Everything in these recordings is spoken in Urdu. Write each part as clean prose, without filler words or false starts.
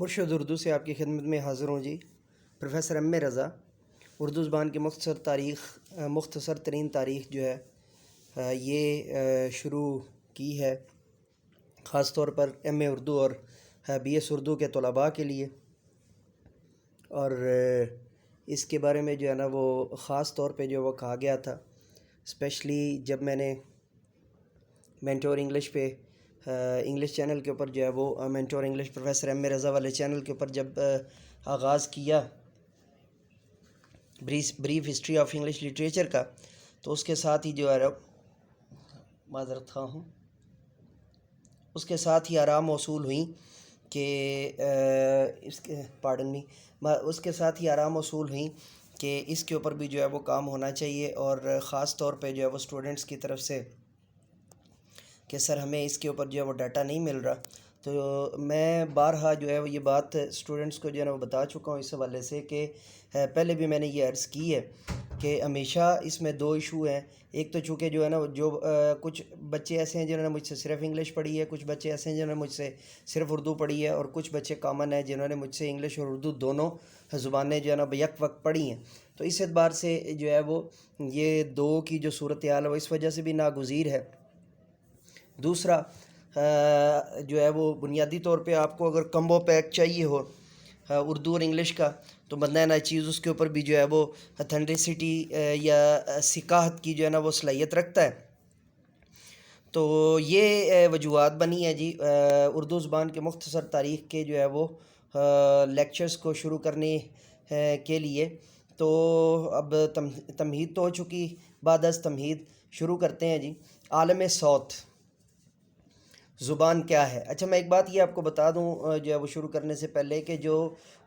مرشد اردو سے آپ کی خدمت میں حاضر ہوں جی۔ پروفیسر ایم رضا اردو زبان کی مختصر ترین تاریخ جو ہے یہ شروع کی ہے، خاص طور پر ایم اے اردو اور بی ایس اردو کے طلباء کے لیے، اور اس کے بارے میں جو ہے نا وہ خاص طور پہ جو وہ کہا گیا تھا، اسپیشلی جب میں نے مینٹور انگلش پہ انگلش چینل کے اوپر جو ہے وہ مینٹور انگلش پروفیسر ایم رضا والے چینل کے اوپر جب آغاز کیا brief history of English literature کا، تو اس کے ساتھ ہی جو ہے معذرت خواہ ہوں، اس کے ساتھ ہی آرام موصول ہوئیں کہ اس کے ساتھ ہی آرام موصول ہوئیں کہ اس کے اوپر بھی جو ہے وہ کام ہونا چاہیے، اور خاص طور پہ جو ہے وہ اسٹوڈنٹس کی طرف سے کہ سر ہمیں اس کے اوپر جو ہے وہ ڈیٹا نہیں مل رہا۔ تو میں بارہا جو ہے وہ یہ بات اسٹوڈنٹس کو جو ہے نا وہ بتا چکا ہوں اس حوالے سے کہ پہلے بھی میں نے یہ عرض کی ہے کہ ہمیشہ اس میں دو ایشو ہیں۔ ایک تو چونکہ جو ہے نا جو کچھ بچے ایسے ہیں جنہوں نے مجھ سے صرف انگلش پڑھی ہے، کچھ بچے ایسے ہیں جنہوں نے مجھ سے صرف اردو پڑھی ہے، اور کچھ بچے کامن ہیں جنہوں نے مجھ سے انگلش اور اردو دونوں زبانیں جو ہے نا یک وقت پڑھی ہیں۔ تو اس اعتبار سے جو ہے وہ یہ دو کی جو صورتحال ہے وہ اس وجہ سے بھی ناگزیر ہے۔ دوسرا جو ہے وہ بنیادی طور پہ آپ کو اگر کمبو پیک چاہیے ہو اردو اور انگلش کا، تو بندہ نا چیز اس کے اوپر بھی جو ہے وہ اتھینٹسٹی یا ثقافت کی جو ہے نا وہ صلاحیت رکھتا ہے۔ تو یہ وجوہات بنی ہے جی اردو زبان کے مختصر تاریخ کے جو ہے وہ لیکچرز کو شروع کرنے کے لیے۔ تو اب تمہید تو ہو چکی، بعد از تمہید شروع کرتے ہیں جی۔ عالم صوت زبان کیا ہے؟ اچھا، میں ایک بات یہ آپ کو بتا دوں جو ہے وہ شروع کرنے سے پہلے کہ جو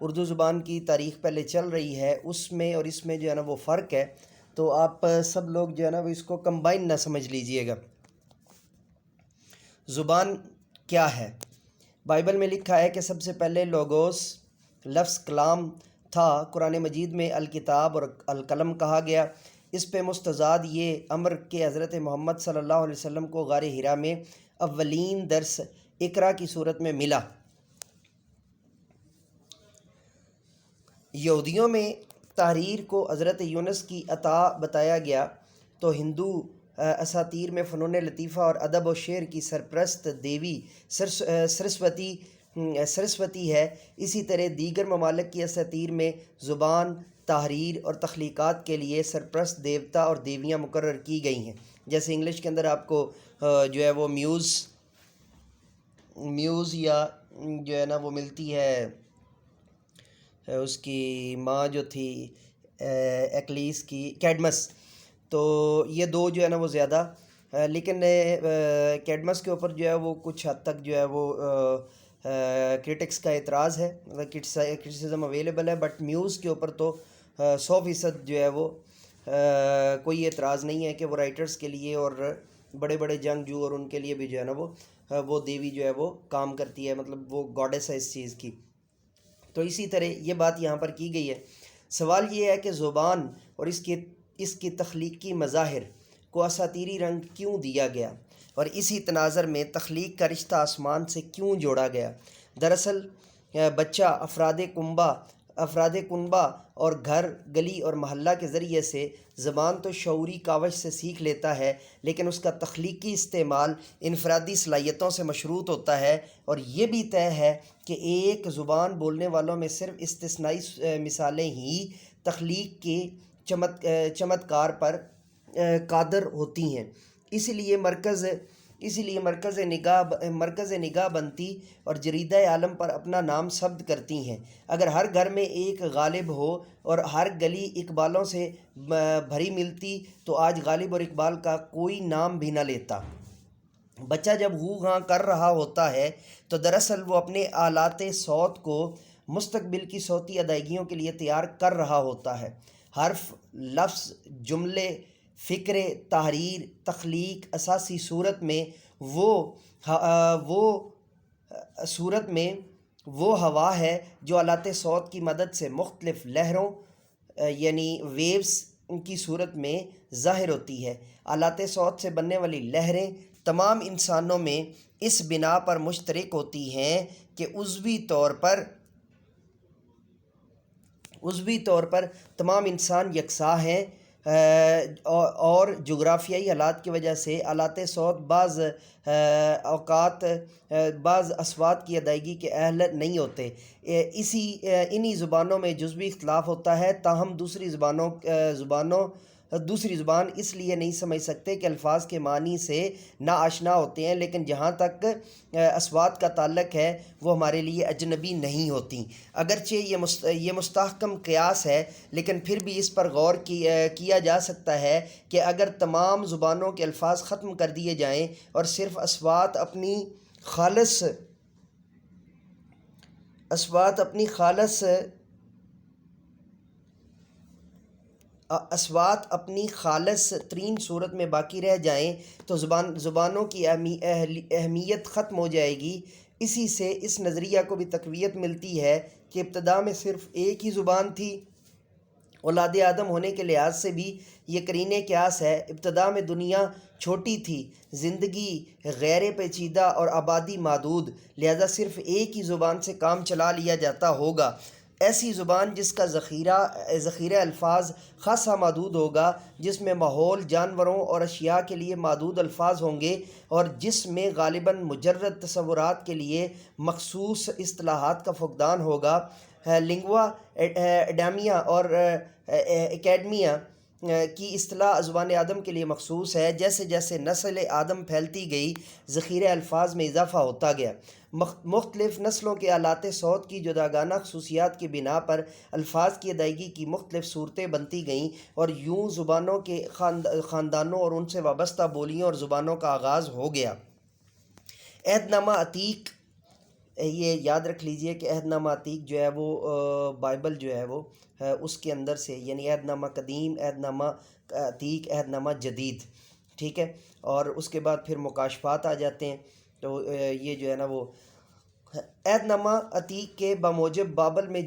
اردو زبان کی تاریخ پہلے چل رہی ہے اس میں اور اس میں جو ہے نا وہ فرق ہے، تو آپ سب لوگ جو ہے نا وہ اس کو کمبائن نہ سمجھ لیجئے گا۔ زبان کیا ہے؟ بائبل میں لکھا ہے کہ سب سے پہلے لوگوس لفظ کلام تھا۔ قرآن مجید میں الکتاب اور القلم کہا گیا۔ اس پہ مستزاد یہ امر کہ حضرت محمد صلی اللہ علیہ وسلم کو غار حرا میں اولین درس اقرا کی صورت میں ملا۔ یہودیوں میں تحریر کو حضرت یونس کی عطا بتایا گیا، تو ہندو اساطیر میں فنون لطیفہ اور ادب و شعر کی سرپرست دیوی سرسوتی ہے۔ اسی طرح دیگر ممالک کی اساطیر میں زبان، تحریر اور تخلیقات کے لیے سرپرست دیوتا اور دیویاں مقرر کی گئی ہیں۔ جیسے انگلش کے اندر آپ کو جو ہے وہ میوز یا جو ہے نا وہ ملتی ہے، اس کی ماں جو تھی ایکلیس کی کیڈمس، تو یہ دو جو ہے نا وہ زیادہ، لیکن کیڈمس کے اوپر جو ہے وہ کچھ حد تک جو ہے وہ کرٹکس کا اعتراض ہے، کرٹیسزم اویلیبل ہے، بٹ میوز کے اوپر تو 100% جو ہے وہ کوئی اعتراض نہیں ہے کہ وہ رائٹرز کے لیے اور بڑے بڑے جنگجو اور ان کے لیے بھی جو ہے نا وہ دیوی جو ہے وہ کام کرتی ہے، مطلب وہ گاڈیس ہے اس چیز کی۔ تو اسی طرح یہ بات یہاں پر کی گئی ہے۔ سوال یہ ہے کہ زبان اور اس کی تخلیقی مظاہر کو اساطیری رنگ کیوں دیا گیا، اور اسی تناظر میں تخلیق کا رشتہ آسمان سے کیوں جوڑا گیا؟ دراصل بچہ افراد کنبہ اور گھر، گلی اور محلہ کے ذریعے سے زبان تو شعوری کاوش سے سیکھ لیتا ہے، لیکن اس کا تخلیقی استعمال انفرادی صلاحیتوں سے مشروط ہوتا ہے، اور یہ بھی طے ہے کہ ایک زبان بولنے والوں میں صرف استثنائی مثالیں ہی تخلیق کے چمتکار پر قادر ہوتی ہیں۔ اسی لیے مرکز نگاہ بنتی اور جریدہ عالم پر اپنا نام ثبت کرتی ہیں۔ اگر ہر گھر میں ایک غالب ہو اور ہر گلی اقبالوں سے بھری ملتی تو آج غالب اور اقبال کا کوئی نام بھی نہ لیتا۔ بچہ جب ہو ہاں کر رہا ہوتا ہے تو دراصل وہ اپنے آلات صوت کو مستقبل کی صوتی ادائیگیوں کے لیے تیار کر رہا ہوتا ہے۔ حرف، لفظ، جملے، فکرے، تحریر، تخلیق اساسی صورت میں وہ ہوا ہے جو آلات صوت کی مدد سے مختلف لہروں یعنی ویوز کی صورت میں ظاہر ہوتی ہے۔ آلات صوت سے بننے والی لہریں تمام انسانوں میں اس بنا پر مشترک ہوتی ہیں کہ عضوی طور پر عضوی طور پر تمام انسان یکساں ہیں، اور جغرافیائی حالات کی وجہ سے آلات صوت بعض اوقات بعض اصوات کی ادائیگی کے اہل نہیں ہوتے۔ انہی زبانوں میں جزوی اختلاف ہوتا ہے، تاہم دوسری زبان اس لیے نہیں سمجھ سکتے کہ الفاظ کے معنی سے ناآشنا ہوتے ہیں، لیکن جہاں تک اصوات کا تعلق ہے وہ ہمارے لیے اجنبی نہیں ہوتی۔ اگرچہ یہ مستحکم قیاس ہے، لیکن پھر بھی اس پر غور کیا جا سکتا ہے کہ اگر تمام زبانوں کے الفاظ ختم کر دیے جائیں اور صرف اصوات اپنی خالص ترین صورت میں باقی رہ جائیں تو زبانوں کی اہمیت ختم ہو جائے گی۔ اسی سے اس نظریہ کو بھی تقویت ملتی ہے کہ ابتدا میں صرف ایک ہی زبان تھی۔ اولاد آدم ہونے کے لحاظ سے بھی یہ قرین قیاس ہے۔ ابتدا میں دنیا چھوٹی تھی، زندگی غیر پیچیدہ اور آبادی محدود، لہذا صرف ایک ہی زبان سے کام چلا لیا جاتا ہوگا۔ ایسی زبان جس کا ذخیرہ الفاظ خاصا محدود ہوگا، جس میں ماحول، جانوروں اور اشیاء کے لیے محدود الفاظ ہوں گے، اور جس میں غالباً مجرد تصورات کے لیے مخصوص اصطلاحات کا فقدان ہوگا۔ لنگوا اڈامیا اور اکیڈمیا کی اصطلاح زبان آدم کے لیے مخصوص ہے۔ جیسے جیسے نسل آدم پھیلتی گئی، ذخیرہ الفاظ میں اضافہ ہوتا گیا۔ مختلف نسلوں کے آلات صوت کی جداگانہ خصوصیات کی بنا پر الفاظ کی ادائیگی کی مختلف صورتیں بنتی گئیں، اور یوں زبانوں کے خاندانوں اور ان سے وابستہ بولیوں اور زبانوں کا آغاز ہو گیا۔ عہد نامہ عتیق، یہ یاد رکھ لیجئے کہ عہد نامہ عتیق جو ہے وہ بائبل جو ہے وہ اس کے اندر سے، یعنی عہد نامہ قدیم، عہد نامہ عتیق، عہد نامہ جدید، ٹھیک ہے، اور اس کے بعد پھر مکاشفات آ جاتے ہیں۔ تو یہ جو ہے نا وہ عہد نامہ عتیق کے بموجب بابل میں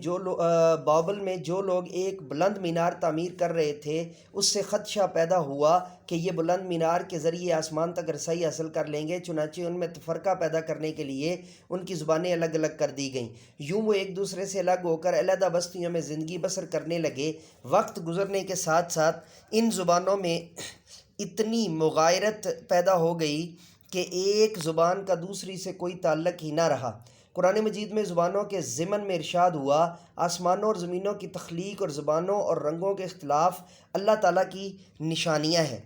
جو لوگ ایک بلند مینار تعمیر کر رہے تھے، اس سے خدشہ پیدا ہوا کہ یہ بلند مینار کے ذریعے آسمان تک رسائی حاصل کر لیں گے، چنانچہ ان میں تفرقہ پیدا کرنے کے لیے ان کی زبانیں الگ الگ کر دی گئیں۔ یوں وہ ایک دوسرے سے الگ ہو کر علیحدہ بستیوں میں زندگی بسر کرنے لگے۔ وقت گزرنے کے ساتھ ساتھ ان زبانوں میں اتنی مغایرت پیدا ہو گئی کہ ایک زبان کا دوسری سے کوئی تعلق ہی نہ رہا۔ قرآن مجید میں زبانوں کے ضمن میں ارشاد ہوا، آسمانوں اور زمینوں کی تخلیق اور زبانوں اور رنگوں کے اختلاف اللہ تعالیٰ کی نشانیاں ہیں۔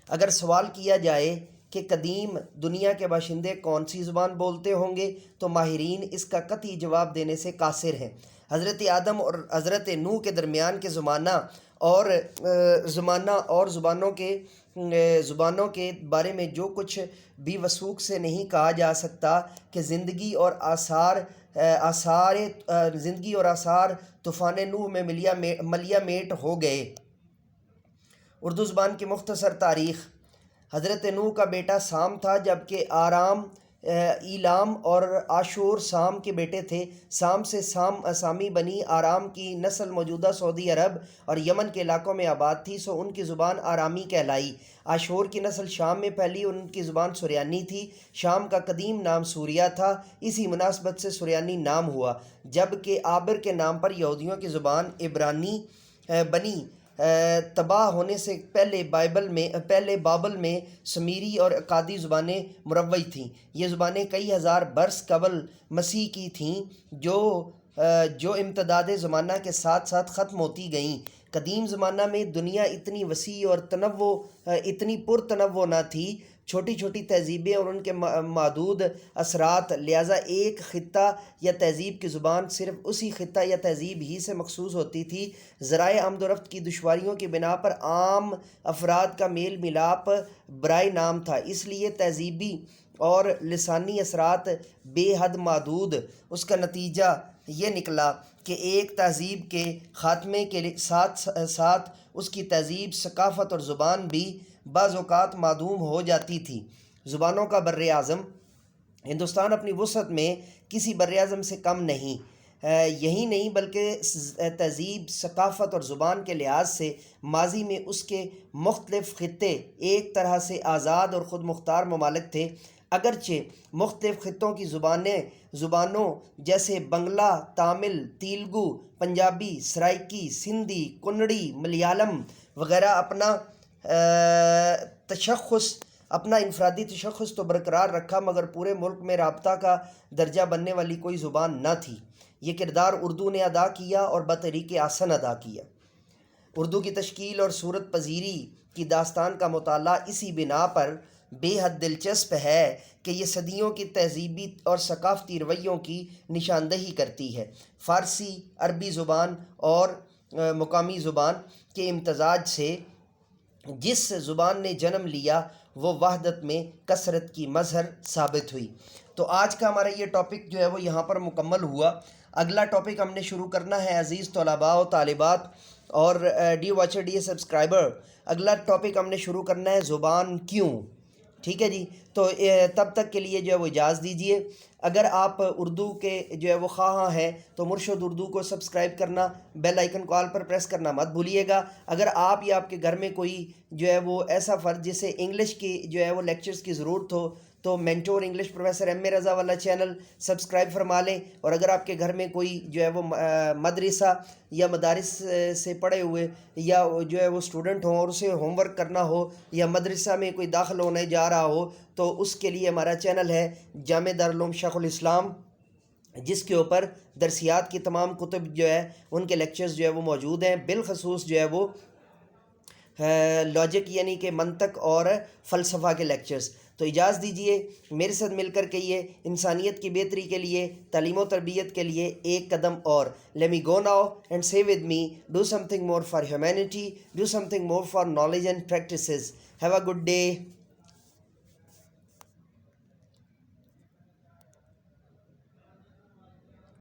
اگر سوال کیا جائے کہ قدیم دنیا کے باشندے کون سی زبان بولتے ہوں گے، تو ماہرین اس کا قطعی جواب دینے سے قاصر ہیں۔ حضرت آدم اور حضرت نوح کے درمیان کے زمانہ اور زبانوں کے بارے میں جو کچھ بھی وثوق سے نہیں کہا جا سکتا کہ زندگی اور آثار طوفان نوح میں ملیا میٹ ہو گئے۔ اردو زبان کی مختصر تاریخ: حضرت نوح کا بیٹا سام تھا، جبکہ ایلام اور عاشور سام کے بیٹے تھے۔ سام سے سامی بنی آرام کی نسل موجودہ سعودی عرب اور یمن کے علاقوں میں آباد تھی، سو ان کی زبان آرامی کہلائی۔ عاشور کی نسل شام میں پھیلی، ان کی زبان سریانی تھی۔ شام کا قدیم نام سوریہ تھا، اسی مناسبت سے سریانی نام ہوا، جبکہ عابر کے نام پر یہودیوں کی زبان عبرانی بنی تباہ ہونے سے پہلے بابل میں سمیری اور اکادی زبانیں مروج تھیں۔ یہ زبانیں کئی ہزار برس قبل مسیح کی تھیں، جو امتداد زمانہ کے ساتھ ساتھ ختم ہوتی گئیں۔ قدیم زمانہ میں دنیا اتنی وسیع اور اتنی پرتنوع نہ تھی، چھوٹی چھوٹی تہذیبیں اور ان کے محدود اثرات، لہٰذا ایک خطہ یا تہذیب کی زبان صرف اسی خطہ یا تہذیب ہی سے مخصوص ہوتی تھی۔ ذرائع آمد و رفت کی دشواریوں کی بنا پر عام افراد کا میل ملاپ برائے نام تھا، اس لیے تہذیبی اور لسانی اثرات بے حد محدود۔ اس کا نتیجہ یہ نکلا کہ ایک تہذیب کے خاتمے کے ساتھ ساتھ اس کی تہذیب، ثقافت اور زبان بھی بعض اوقات معدوم ہو جاتی تھی۔ زبانوں کا بر اعظم: ہندوستان اپنی وسعت میں کسی بر اعظم سے کم نہیں۔ یہی نہیں بلکہ تہذیب، ثقافت اور زبان کے لحاظ سے ماضی میں اس کے مختلف خطے ایک طرح سے آزاد اور خود مختار ممالک تھے۔ اگرچہ مختلف خطوں کی زبانوں جیسے بنگلہ، تامل، تیلگو، پنجابی، سرائکی، سندھی، کنڑی، ملیالم وغیرہ اپنا انفرادی تشخص تو برقرار رکھا، مگر پورے ملک میں رابطہ کا درجہ بننے والی کوئی زبان نہ تھی۔ یہ کردار اردو نے ادا کیا اور بطریق احسن ادا کیا۔ اردو کی تشکیل اور صورت پذیری کی داستان کا مطالعہ اسی بنا پر بے حد دلچسپ ہے کہ یہ صدیوں کی تہذیبی اور ثقافتی رویوں کی نشاندہی کرتی ہے۔ فارسی، عربی زبان اور مقامی زبان کے امتزاج سے جس زبان نے جنم لیا وہ وحدت میں کثرت کی مظہر ثابت ہوئی۔ تو آج کا ہمارا یہ ٹاپک جو ہے وہ یہاں پر مکمل ہوا۔ اگلا ٹاپک ہم نے شروع کرنا ہے عزیز طلباء و طالبات اور ڈی واچر ڈی سبسکرائبر، اگلا ٹاپک ہم نے شروع کرنا ہے زبان کیوں۔ ٹھیک ہے جی، تو تب تک کے لیے جو ہے وہ اجازت دیجیے۔ اگر آپ اردو کے جو ہے وہ خواہاں ہیں تو مرشد اردو کو سبسکرائب کرنا، بیل آئیکن کو آل پر پریس کرنا مت بھولیے گا۔ اگر آپ یا آپ کے گھر میں کوئی جو ہے وہ ایسا فرد جسے انگلش کی جو ہے وہ لیکچرز کی ضرورت ہو تو مینٹور انگلش پروفیسر ایم اے رضا والا چینل سبسکرائب فرما لیں۔ اور اگر آپ کے گھر میں کوئی جو ہے وہ مدرسہ یا مدارس سے پڑھے ہوئے یا جو ہے وہ اسٹوڈنٹ ہوں اور اسے ہوم ورک کرنا ہو یا مدرسہ میں کوئی داخل ہونے جا رہا ہو تو اس کے لیے ہمارا چینل ہے جامعہ دارالعلوم شیخ الاسلام، جس کے اوپر درسیات کی تمام کتب جو ہے ان کے لیکچرز جو ہے وہ موجود ہیں، بالخصوص جو ہے وہ لاجک یعنی کہ منطق اور فلسفہ کے لیکچرز۔ تو اجازت دیجیے، میرے ساتھ مل کر کے یہ انسانیت کی بہتری کے لیے، تعلیم و تربیت کے لیے ایک قدم اور۔ Let me go now and say with me, do something more for humanity, do something more for knowledge and practices. Have a good day.